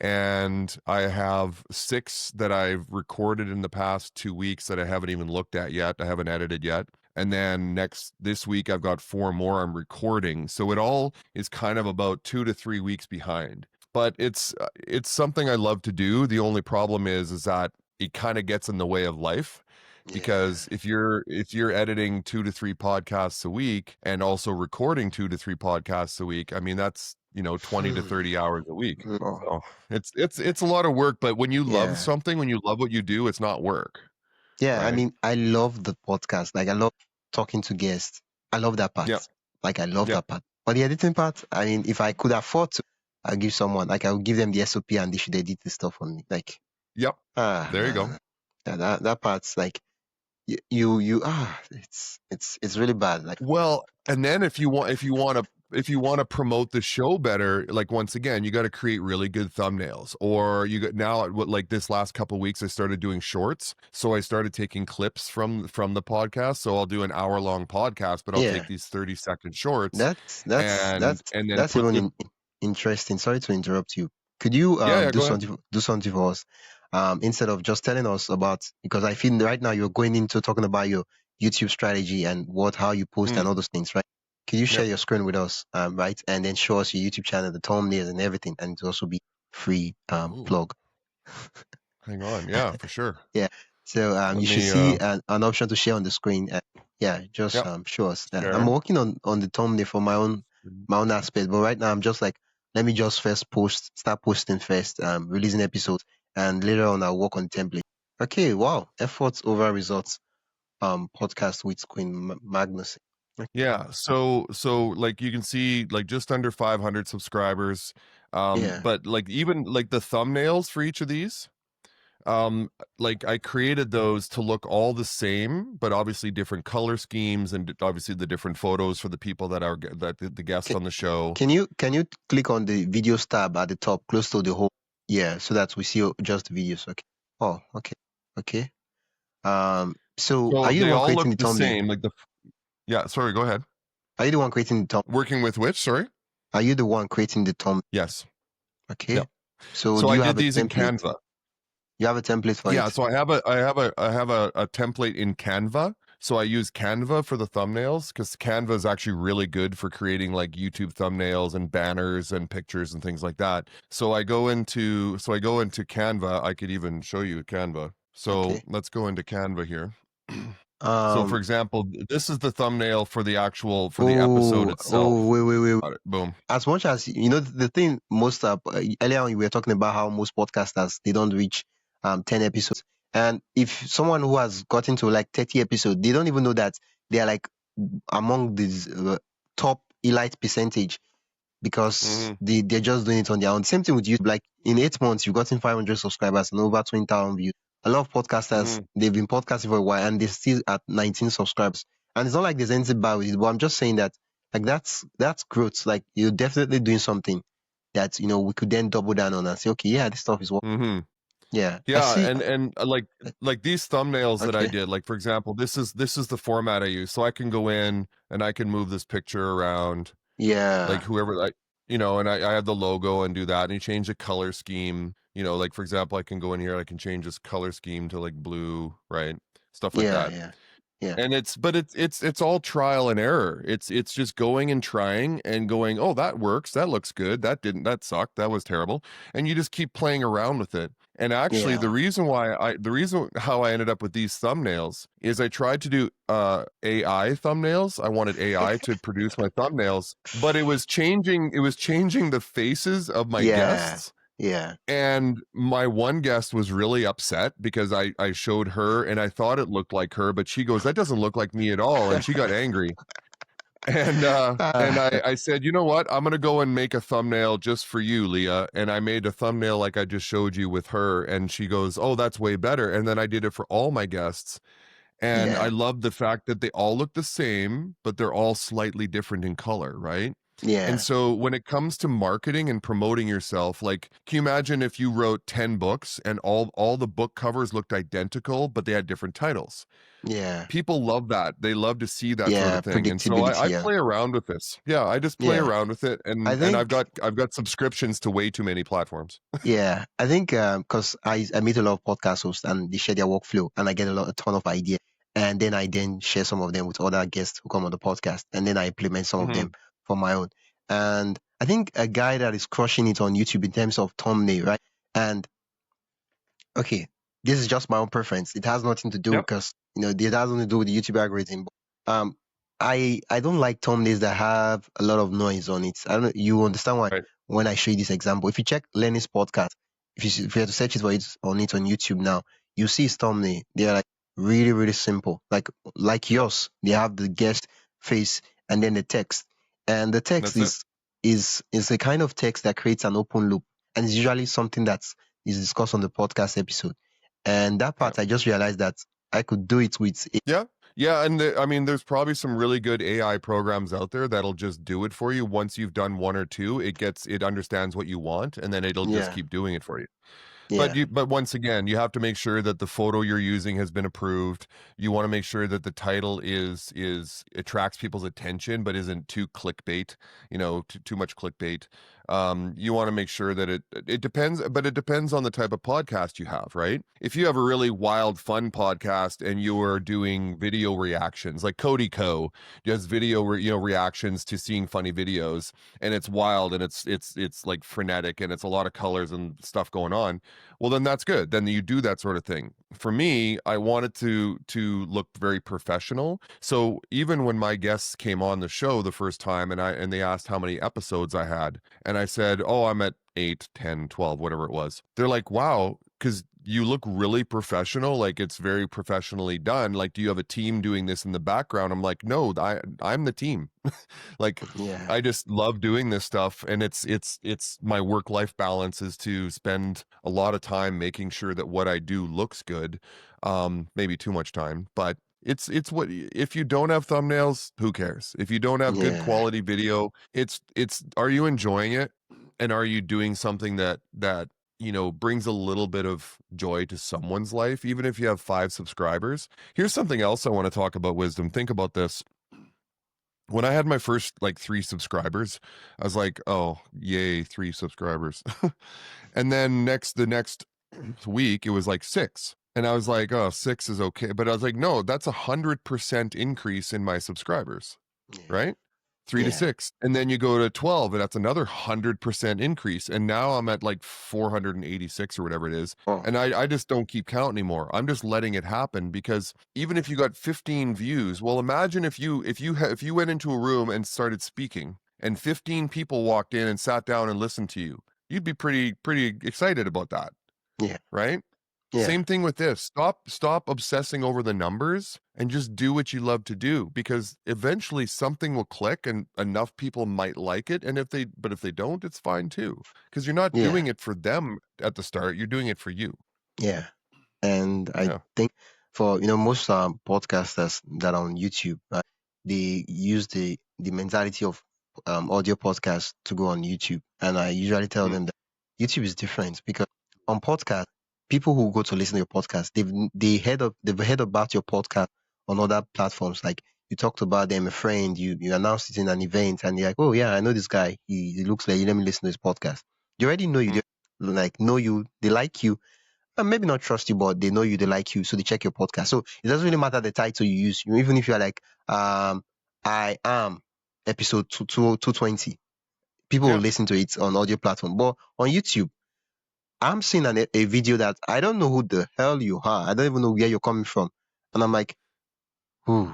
And I have 6 that I've recorded in the past 2 weeks that I haven't even looked at yet. I haven't edited yet. And then this week I've got 4 more I'm recording. So it all is kind of about 2 to 3 weeks behind. But it's something I love to do. The only problem is that it kind of gets in the way of life. Because if you're editing 2 to 3 podcasts a week and also recording 2 to 3 podcasts a week, I mean that's 20 to 30 hours a week. Oh, So it's a lot of work, but when you love yeah. something, when you love what you do, it's not work, Yeah, I right? mean, I love the podcast. Like, I love talking to guests. I love that part. Yeah, Like, I love yeah, that part. But the editing part, I mean, if I could afford to, I'll give someone, like, I'll give them the SOP and they should edit the stuff for me. Like, yep. There you go. no. Yeah, that part's like, it's really bad. Like, Well, and then if you want to promote the show better, like once again, you got to create really good thumbnails. Or you got now like this last couple of weeks, I started doing shorts. So I started taking clips from the podcast. So I'll do an hour-long podcast, but I'll yeah, take these 30-second shorts that's and then that's put even them. interesting. Sorry to interrupt you. Could you Yeah, do go ahead. something for us? Instead of just telling us about, because I feel right now you're going into talking about your YouTube strategy and how you post and all those things, right? Can you share Yep. your screen with us, right? And then show us your YouTube channel, the thumbnails and everything, and to also be free Ooh, plug. hang on. Yeah, for sure. Yeah. So Let you should me see an option to share on the screen. Yeah, just yep, show us. I'm share. working on the thumbnail for my own aspect, but right now I'm just like, let me just first start posting first, releasing episodes, and later on I'll work on template. Okay, wow, efforts over results. Podcast with Quinn Magnuson. Yeah, so like you can see like just under 500 subscribers. Yeah. But like even like the thumbnails for each of these, like I created those to look all the same, but obviously different color schemes and obviously the different photos for the people that are the guests Can, on the show. can you click on the videos tab at the top, close to the whole? Yeah, so that we see just videos. Okay. Oh, okay. Okay. So are So you the they one all creating look the the thumbnail? same, like Yeah, sorry, go ahead. Are you the one creating the thumb? Working with which? Sorry. Are you the one creating the thumb? Yes. Okay. Yeah. So So do I you did have a these in template? Canva. You have a template for Yeah, it? so I have a template in Canva. So I use Canva for the thumbnails because Canva is actually really good for creating like YouTube thumbnails and banners and pictures and things like that. So I go into Canva. I could even show you Canva. So Okay. let's go into Canva here. So for example, this is the thumbnail for the episode itself. wait. Got it. Boom. As much as the thing most earlier on, we were talking about how most podcasters they don't reach 10 episodes, and if someone who has gotten to like 30 episodes, they don't even know that they are like among these top elite percentage because they're just doing it on their own. Same thing with YouTube. Like in 8 months, you've gotten 500 subscribers and over 20,000 views. A lot of podcasters, they've been podcasting for a while and they're still at 19 subscribers. And it's not like there's anything bad with it, but I'm just saying that like that's growth. Like you're definitely doing something that we could then double down on and say, okay, yeah, this stuff is working. Mm-hmm. Yeah, I Yeah, see. and like these thumbnails that I Okay. did, like for example, this is the format I use. So I can go in and I can move this picture around, like Yeah, whoever and I have the logo and do that, and you change the color scheme. Like for example, I can go in here, I can change this color scheme to like blue, right? Stuff like yeah, that. yeah, yeah, And it's all trial and error. It's just going and trying and going, oh, that works, that looks good, that sucked, that was terrible, and you just keep playing around with it. And actually, yeah. the reason how I ended up with these thumbnails is I tried to do AI thumbnails. I wanted AI to produce my thumbnails, but it was changing the faces of my Yeah, guests. yeah. And my one guest was really upset because I showed her and I thought it looked like her, but she goes, that doesn't look like me at all. And she got angry. And I said, you know what? I'm gonna go and make a thumbnail just for you, Leah. And I made a thumbnail like I just showed you with her. And she goes, oh, that's way better. And then I did it for all my guests. And I Yeah, love the fact that they all look the same, but they're all slightly different in color, right? And yeah, so when it comes to marketing and promoting yourself, like, can you imagine if you wrote 10 books and all the book covers looked identical, but they had different titles? yeah, People love that. They love to see that sort yeah. of thing. And so Predictability. I Yeah, play around with this. Yeah, I just play yeah. around with it. I And I've think, got subscriptions to way too many platforms. yeah, I think because I meet a lot of podcast hosts and they share their workflow and I get a ton of ideas and then I then share some of them with other guests who come on the podcast and then I implement some of them Hmm. for my own. And I think a guy that is crushing it on YouTube in terms of thumbnail, right? And okay, this is just my own preference. It has nothing to do Yep. because it has nothing to do with the YouTube algorithm. But, I don't like thumbnails that have a lot of noise on it. I don't know. You understand why Right. when I show you this example. If you check Lenny's podcast, if you have to search it on YouTube now, you see his thumbnail. They're like really really simple, like yours. They have the guest face and then the text, and the text That's it. is a kind of text that creates an open loop, and it's usually something that is discussed on the podcast episode. And that Yeah. part, I just realized that I could do it with. Yeah. Yeah. And I mean, there's probably some really good AI programs out there that'll just do it for you. Once you've done one or two, it understands what you want, and then it'll just Yeah, keep doing it for you. yeah, But once again, you have to make sure that the photo you're using has been approved. You want to make sure that the title is attracts people's attention but isn't too clickbait, too much clickbait. You want to make sure that it depends, but it depends on the type of podcast you have, right? If you have a really wild, fun podcast and you are doing video reactions, like Cody Co does video reactions to seeing funny videos, and it's wild and it's like frenetic and it's a lot of colors and stuff going on, well, then that's good. Then you do that sort of thing. For me, I wanted to look very professional. So even when my guests came on the show the first time and they asked how many episodes I had, and I said, "Oh, I'm at 8, 10, 12, whatever it was." They're like, "Wow, cuz you look really professional, like it's very professionally done. Like, do you have a team doing this in the background?" I'm like, "No, I'm the team." Like, yeah, I just love doing this stuff, and it's my work-life balance is to spend a lot of time making sure that what I do looks good. Maybe too much time, but it's what if you don't have thumbnails, who cares? If you don't have good yeah, quality video, it's are you enjoying it? And are you doing something that brings a little bit of joy to someone's life, even if you have 5 subscribers? Here's something else I want to talk about, Wisdom. Think about this. when I had my first like 3 subscribers, I was like, "Oh, yay, 3 subscribers." And then the next week, it was like 6. And I was like, "Oh, 6 is okay." But I was like, "No, that's 100% increase in my subscribers." Yeah. Right? 3 to Yeah. 6. And then you go to 12, and that's another 100% increase. And now I'm at like 486 or whatever it is. Oh, And I just don't keep count anymore. I'm just letting it happen because even if you got 15 views, well, imagine if you went into a room and started speaking and 15 people walked in and sat down and listened to you. You'd be pretty excited about that, yeah. right? Yeah. Same thing with this. Stop obsessing over the numbers and just do what you love to do, because eventually something will click and enough people might like it. And if they don't, it's fine too. Because you're not Yeah. doing it for them at the start, you're doing it for you. Yeah. And I Yeah. think for most podcasters that are on YouTube, they use the mentality of audio podcasts to go on YouTube. And I usually tell Mm, them that YouTube is different because on podcast, people who go to listen to your podcast, they've heard about your podcast on other platforms. Like you talked about them, a friend, you announced it in an event, and you're like, oh yeah, I know this guy. He looks like, let me listen to his podcast. They already know you. mm, They like know you. They like you, and maybe not trust you, but they know you, they like you, so they check your podcast. So it doesn't really matter the title you use. Even if you're like, I am episode 220, people will yeah. listen to it on audio platform. But on YouTube, I'm seeing a video that I don't know who the hell you are. I don't even know where you're coming from. And I'm like, who?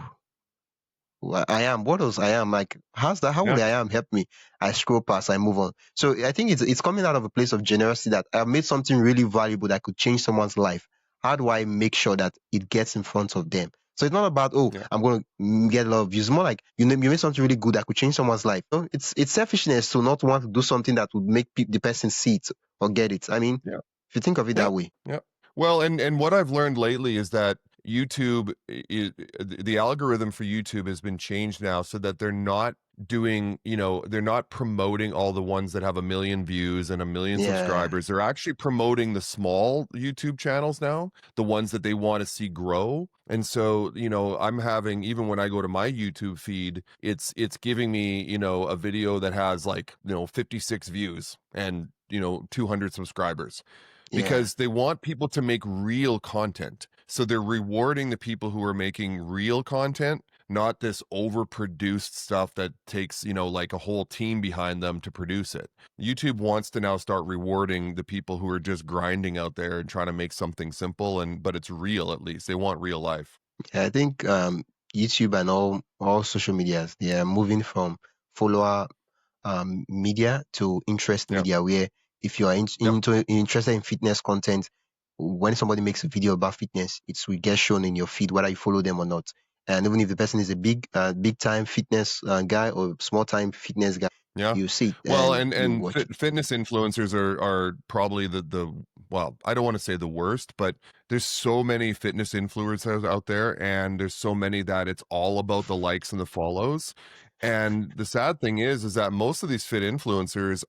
I am. What else I am? Like, how's that? How would Yeah. I am help me? I scroll past, I move on. So I think it's coming out of a place of generosity that I've made something really valuable that could change someone's life. How do I make sure that it gets in front of them? So it's not about, oh, Yeah. I'm going to get a lot of views. It's more like you made something really good that could change someone's life. No, it's selfishness to not want to do something that would make the person see it or get it. I mean, Yeah. if you think of it Yeah. that way. Yeah. Well, and what I've learned lately is that YouTube, the algorithm for YouTube has been changed now so that they're not doing, they're not promoting all the ones that have 1 million views and 1 million Yeah, subscribers. They're actually promoting the small YouTube channels now, the ones that they want to see grow. And so, I'm having, even when I go to my YouTube feed, it's giving me, a video that has like, 56 views and 200 subscribers, yeah. because they want people to make real content. So they're rewarding the people who are making real content, not this overproduced stuff that takes, like a whole team behind them to produce it. YouTube wants to now start rewarding the people who are just grinding out there and trying to make something simple, but it's real. At least they want real life. Yeah, I think YouTube and all social medias, they are moving from follower media to interest Yeah. media, where if you are Yep. interested in fitness content, when somebody makes a video about fitness, it will get shown in your feed whether you follow them or not. And even if the person is a big time fitness guy or small time fitness guy, Yeah. you see it Well, and you and watch it. fitness influencers are probably the well, I don't want to say the worst, but there's so many fitness influencers out there, and there's so many that it's all about the likes and the follows. And the sad thing is that most of these fit influencers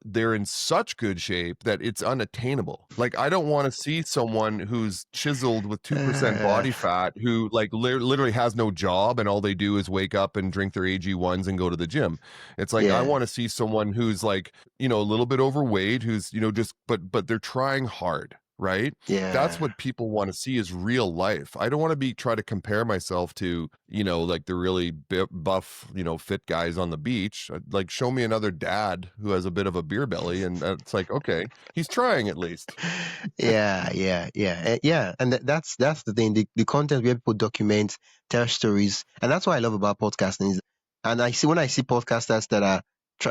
they're in such good shape that it's unattainable. Like, I don't want to see someone who's chiseled with 2% Uh, body fat, who like literally has no job and all they do is wake up and drink their AG1s and go to the gym. It's like, I yeah, want to see someone who's like, a little bit overweight, who's, just, but they're trying hard, right? That's yeah. what people want to see, is real life. I don't want to try to compare myself to, like the really buff, fit guys on the beach. Like, show me another dad who has a bit of a beer belly, and it's like, okay, he's trying at least. Yeah. And that's the thing. The content where people document, tell stories, and that's what I love about podcasting. And when I see podcasters that are,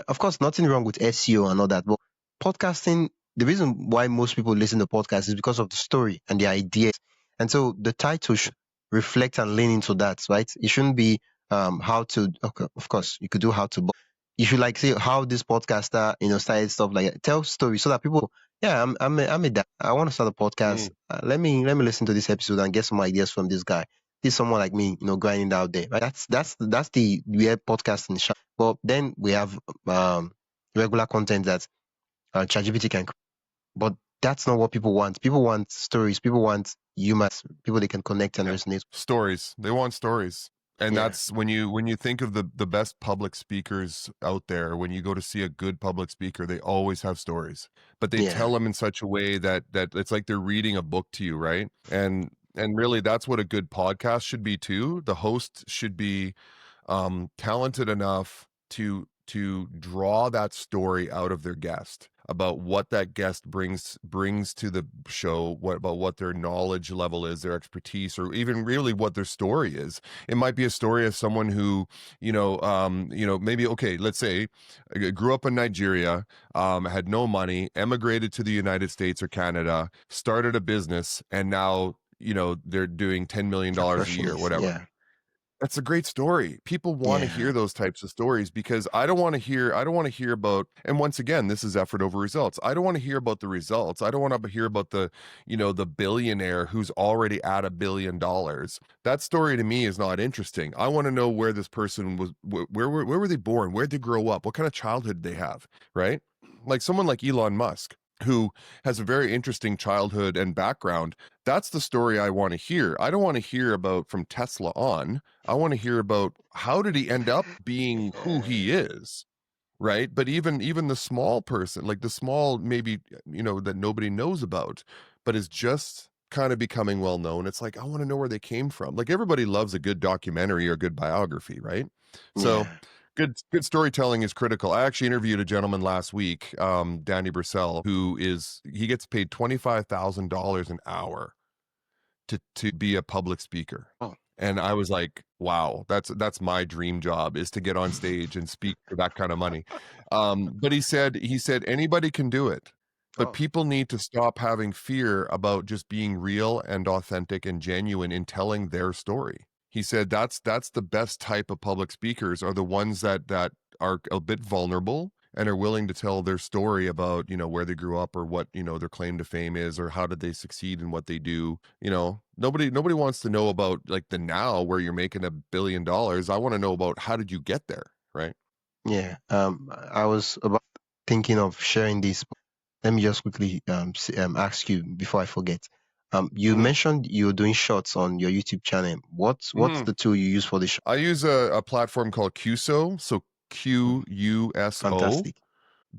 of course, nothing wrong with SEO and all that, but podcasting, the reason why most people listen to podcasts is because of the story and the ideas. And so the title should reflect and lean into that, right? It shouldn't be how to. Okay, of course, you could do how to, but you should like say how this podcaster started stuff like that. Tell stories so that people, yeah, I'm a dad. I want to start a podcast. Mm, Let me listen to this episode and get some ideas from this guy. This someone like me, grinding out there. Right? That's the where podcasting shine. But then we have regular content that ChatGPT can. But that's not what people want. People want stories. People want humans. People they can connect and yeah. resonate. Stories. They want stories. And Yeah. that's when you think of the best public speakers out there, when you go to see a good public speaker, they always have stories, but they Yeah. tell them in such a way that it's like they're reading a book to you, right? And really that's what a good podcast should be too. The host should be talented enough to draw that story out of their guest about what that guest brings to the show, what their knowledge level is, their expertise, or even really what their story is. It might be a story of someone who, maybe, okay, let's say grew up in Nigeria, had no money, emigrated to the United States or Canada, started a business, and now they're doing $10 million They're a crushing year, it. whatever. Yeah. That's a great story. People want to Yeah. hear those types of stories because I don't want to hear about, and once again, this is effort over results. I don't want to hear about the results. I don't want to hear about the billionaire who's already at $1 billion. That story to me is not interesting. I want to know where this person was, where were they born? Where'd they grow up? What kind of childhood did they have? Right? Like someone like Elon Musk, who has a very interesting childhood and background. That's the story I want to hear. I don't want to hear about from Tesla on. I want to hear about how did he end up being who he is, right? But even the small person, like the small maybe that nobody knows about, but is just kind of becoming well known. It's like I want to know where they came from. Like everybody loves a good documentary or good biography, right? So Yeah. good storytelling is critical. I actually interviewed a gentleman last week, Danny Brissell, he gets paid $25,000 an hour to be a public speaker. Oh. And I was like, wow, that's my dream job, is to get on stage and speak for that kind of money. But he said anybody can do it, but Oh. people need to stop having fear about just being real and authentic and genuine in telling their story. He said that's the best type of public speakers, are the ones that are a bit vulnerable and are willing to tell their story about, where they grew up or what, their claim to fame is, or how did they succeed in what they do. Nobody wants to know about like the now where you're making $1 billion. I want to know about how did you get there, right? Yeah. I was about thinking of sharing this. Let me just quickly ask you before I forget. You Mhm. mentioned you're doing shorts on your YouTube channel. What's Mhm. the tool you use for the short? I use a platform called QSO, so QUSO. Fantastic.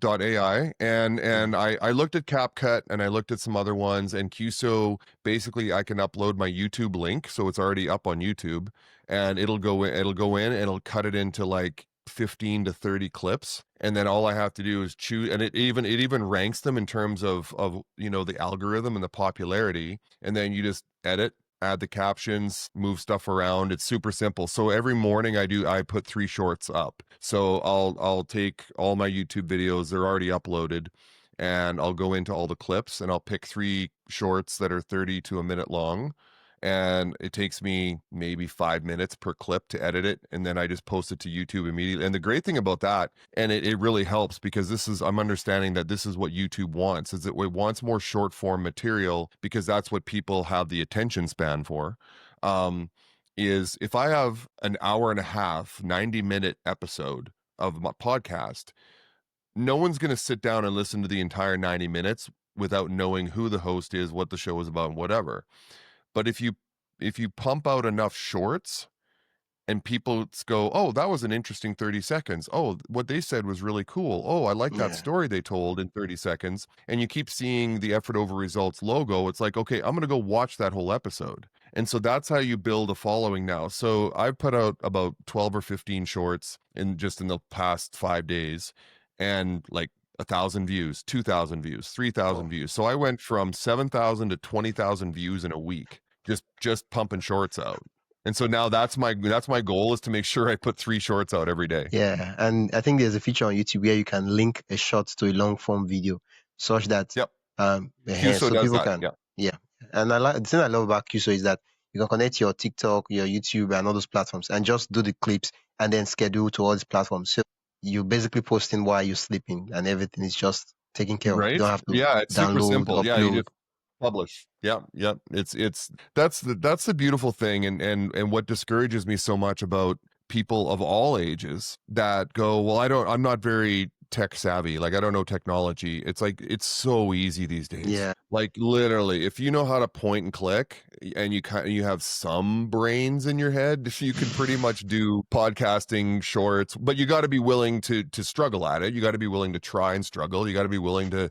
.ai and Yeah. and I looked at CapCut and I looked at some other ones, and QSO, basically I can upload my YouTube link, so it's already up on YouTube, and it'll go in and it'll cut it into like 15 to 30 clips, and then all I have to do is choose, and it even ranks them in terms of the algorithm and the popularity, and then you just edit, add the captions, move stuff around. It's super simple. So every morning I put 3 shorts up. So I'll take all my YouTube videos, they're already uploaded, and I'll go into all the clips and I'll pick 3 shorts that are 30 to a minute long. And it takes me maybe 5 minutes per clip to edit it. And then I just post it to YouTube immediately. And the great thing about that, and it really helps, because I'm understanding that this is what YouTube wants, is that it wants more short form material, because that's what people have the attention span for. Is if I have an hour and a half, 90-minute episode of my podcast, no one's going to sit down and listen to the entire 90 minutes without knowing who the host is, what the show is about, and whatever. But if you pump out enough shorts and people go, oh, that was an interesting 30 seconds. Oh, what they said was really cool. Oh, I like that Yeah. story they told in 30 seconds. And you keep seeing the effort over results logo. It's like, okay, I'm going to go watch that whole episode. And so that's how you build a following now. So I've put out about 12 or 15 shorts in the past 5 days, and like 1,000 views, 2,000 views, 3,000 Oh. views. So I went from 7,000 to 20,000 views in a week, just pumping shorts out. And so now that's my goal, is to make sure I put 3 shorts out every day. Yeah, and I think there's a feature on YouTube where you can link a short to a long form video, such that Yep. QSO so does people that. can, Yeah. yeah. And the thing I love about QSO is that you can connect your TikTok, your YouTube, and all those platforms, and just do the clips and then schedule to all these platforms. So you're basically posting while you're sleeping, and everything is just taken care of. You Right? don't have to Yeah, it's super download, simple. Yeah, you upload. just publish. Yeah, yeah. It's that's the beautiful thing, and what discourages me so much about people of all ages that go, well, I'm not very tech savvy. Like I don't know technology. It's like it's so easy these days. Yeah. Like, literally, if you know how to point and click and you have some brains in your head, you can pretty much do podcasting shorts, but you gotta be willing to struggle at it. You gotta be willing to try and struggle. You gotta be willing to,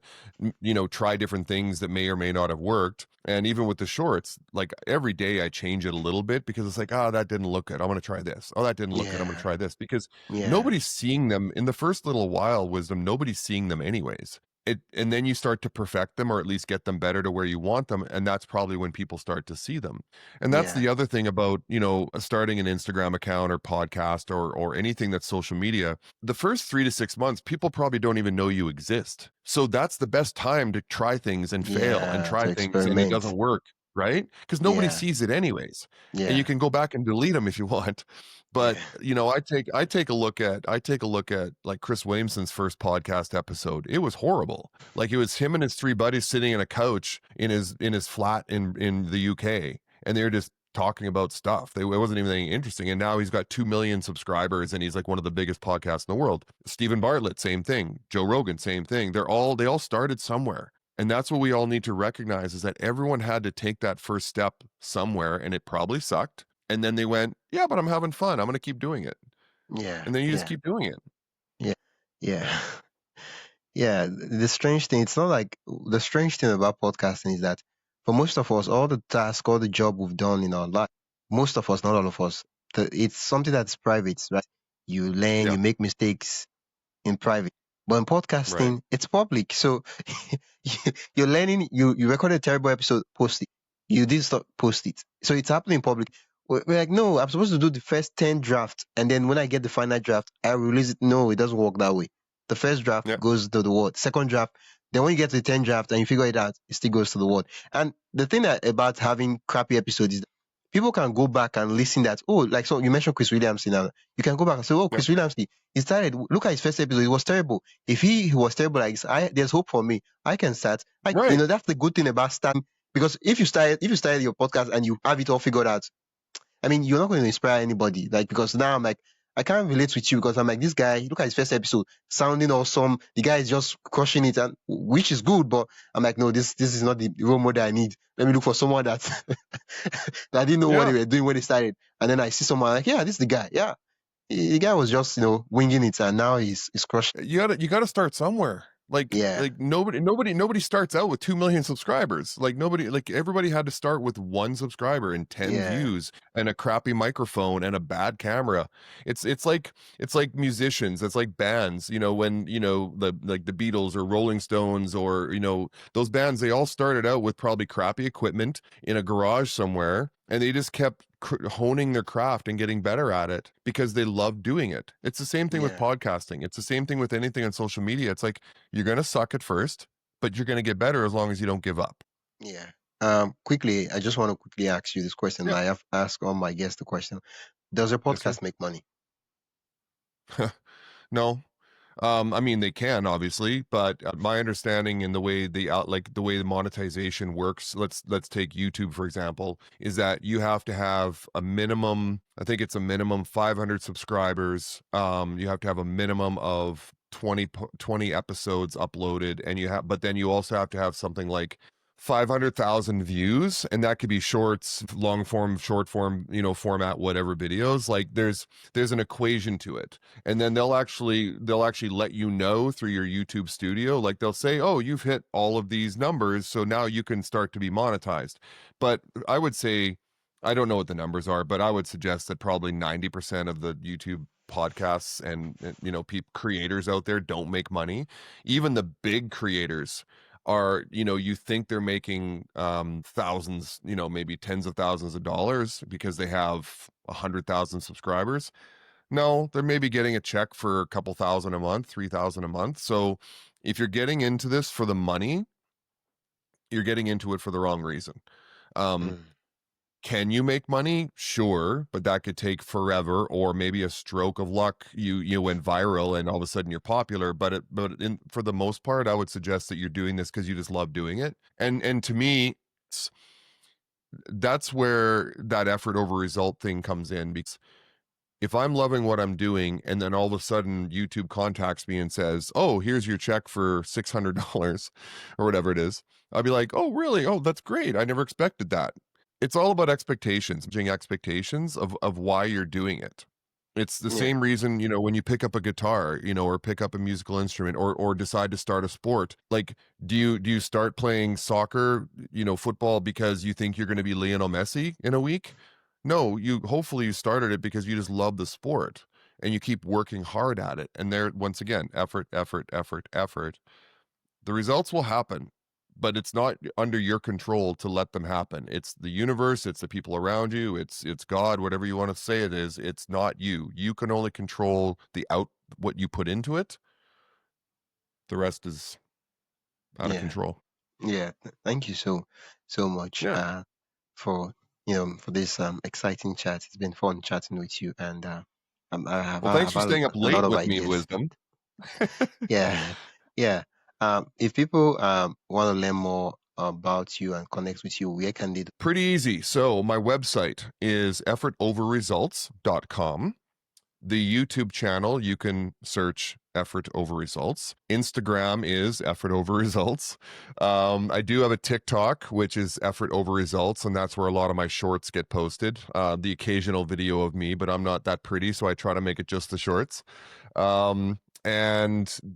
try different things that may or may not have worked. And even with the shorts, like, every day I change it a little bit because it's like, "Oh, that didn't look good. I'm gonna try this. Oh, that didn't look good. I'm gonna Yeah, try this." Because yeah, nobody's seeing them in the first little while, Wisdom, nobody's seeing them anyways. And then you start to perfect them or at least get them better to where you want them, and that's probably when people start to see them. And that's yeah, the other thing about, starting an Instagram account or podcast or anything that's social media. The first 3 to 6 months, people probably don't even know you exist. So that's the best time to try things and fail and yeah. try To things and it experiment. doesn't work, right? Because nobody Yeah, sees it anyways. And you yeah, can go back and delete them if you want. But, yeah, I take a look at like Chris Williamson's first podcast episode. It was horrible. Like, it was him and his three buddies sitting in a couch in his flat in the UK, and they were just talking about stuff. It wasn't even anything interesting. And now he's got 2 million subscribers, and he's like one of the biggest podcasts in the world. Stephen Bartlett, same thing. Joe Rogan, same thing. They all started somewhere. And that's what we all need to recognize, is that everyone had to take that first step somewhere, and it probably sucked. And then they went, yeah, but I'm having fun. I'm going to keep doing it. yeah, And then you just yeah, keep doing it. yeah, yeah. Yeah, the strange thing, it's not like the strange thing about podcasting is that for most of us, all the task, all the job we've done in our life, most of us, not all of us, it's something that's private, right? You learn, Yeah. you make mistakes in private. But in Right. podcasting, it's public. So you're learning, you record a terrible episode, post it. You did stop, post it. So it's happening in public. We're like, no, I'm supposed to do the first 10 drafts. And then when I get the final draft, I release it. No, it doesn't work that way. The first draft Yeah. goes to the world. Second draft, then when you get to the 10th draft and you figure it out, it still goes to the world. And the thing about having crappy episodes is that people can go back and listen that, oh, like, so you mentioned Chris Williams now. You can go back and say, oh, Yeah. Chris Williams, he started, look at his first episode, it was terrible. If he was terrible like this, there's hope for me. I can start. Right. That's the good thing about starting. Because if you started your podcast and you have it all figured out, I mean, you're not going to inspire anybody. Like, because now I'm like, I can't relate with you because I'm like, this guy, look at his first episode, sounding awesome. The guy is just crushing it, and which is good. But I'm like, no, this is not the role model I need. Let me look for someone that that didn't know what they Yeah. were doing when they started. And then I see someone like, yeah, this is the guy. Yeah, the guy was just winging it, and now he's crushing. You gotta start somewhere. Like Yeah, like nobody starts out with 2 million subscribers. Like, nobody, like, everybody had to start with 1 subscriber and 10 yeah, views and a crappy microphone and a bad camera. It's like musicians, it's like bands, when the Beatles or Rolling Stones or those bands, they all started out with probably crappy equipment in a garage somewhere, and they just kept honing their craft and getting better at it because they love doing it. It's the same thing with yeah, podcasting. It's the same thing with anything on social media. It's like, you're going to suck at first, but you're going to get better as long as you don't give up. yeah. Quickly, I just want to quickly ask you this question. Yeah. I have asked all my guests the question: does your Yes, sir. podcast make money? No. I mean, they can, obviously, but my understanding in the way the way the monetization works, let's take YouTube for example, is that you have to have a minimum, I think it's a minimum 500 subscribers. You have to have a minimum of 20 episodes uploaded, and but then you also have to have something like 500,000 views, and that could be shorts, long form, short form, format, whatever videos. Like, there's an equation to it. And then they'll actually let you know through your YouTube studio. Like, they'll say, oh, you've hit all of these numbers, so now you can start to be monetized. But I would say, I don't know what the numbers are, but I would suggest that probably 90% of the YouTube podcasts and creators out there don't make money. Even the big creators are, you think they're making thousands, maybe tens of thousands of dollars because they have 100,000 subscribers. No, they're maybe getting a check for a couple thousand a month, 3,000 a month. So if you're getting into this for the money, you're getting into it for the wrong reason. Um, Mm, can you make money? Sure, but that could take forever, or maybe a stroke of luck. You went viral and all of a sudden you're popular. For the most part, I would suggest that you're doing this because you just love doing it. And to me, that's where that effort over result thing comes in, because If I'm loving what I'm doing and then all of a sudden YouTube contacts me and says, "Oh, here's your check for $600 or whatever it is." I'll be like, "Oh, really? Oh, that's great. I never expected that." It's all about expectations, managing expectations of why you're doing it. It's the Yeah. same reason, when you pick up a guitar, or pick up a musical instrument or decide to start a sport. Like, do you start playing soccer, football because you think you're going to be Lionel Messi in a week? No, hopefully you started it because you just love the sport and you keep working hard at it. And there, once again, effort, effort, effort, effort. The results will happen, but it's not under your control to let them happen. It's the universe, it's the people around you, it's God, whatever you want to say it is. It's not you. You can only control what you put into it. The rest is out of Yeah. control. Yeah. Thank you so much Yeah. for for this exciting chat. It's been fun chatting with you, and Well, thanks I've for had staying up a lot late of with me, ideas. Wisdom. Yeah. Yeah. If people want to learn more about you and connect with you, where can they do? Pretty easy. So my website is effortoverresults.com. The YouTube channel, you can search Effort Over Results. Instagram is Effort Over Results. I do have a TikTok, which is Effort Over Results, and that's where a lot of my shorts get posted. The occasional video of me, but I'm not that pretty, so I try to make it just the shorts. And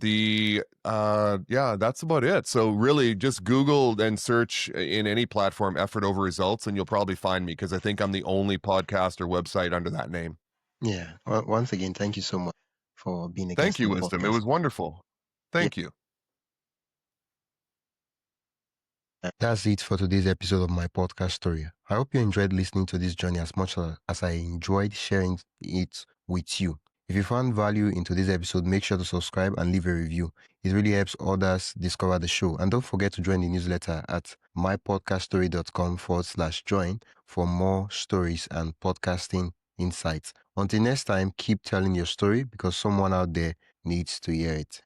yeah, that's about it. So really just Google and search in any platform Effort Over Results, and you'll probably find me because I think I'm the only podcast or website under that name. Yeah. Once again, thank you so much for being a Thank guest you, on the Wisdom. It podcast. was wonderful. Yeah. Thank you. That's it for today's episode of my podcast story. I hope you enjoyed listening to this journey as much as I enjoyed sharing it with you. If you found value in today's episode, make sure to subscribe and leave a review. It really helps others discover the show. And don't forget to join the newsletter at mypodcaststory.com/join for more stories and podcasting insights. Until next time, keep telling your story because someone out there needs to hear it.